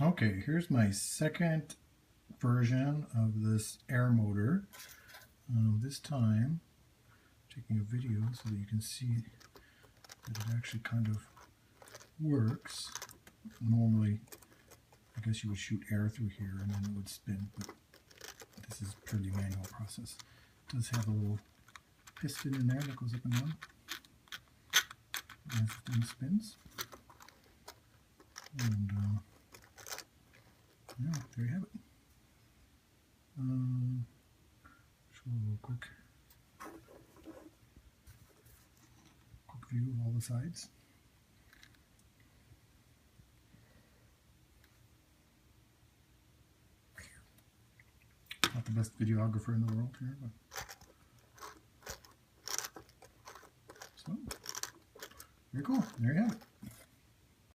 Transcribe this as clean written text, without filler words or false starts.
Okay, here's my second version of this air motor. This time, taking a video so that you can see that it actually kind of works. Normally, I guess you would shoot air through here and then it would spin, but this is purely manual process. It does have a little piston in there that goes up and down as the thing spins. And yeah, there you have it. Show a little quick view of all the sides. Not the best videographer in the world here, but so very cool. There you have it.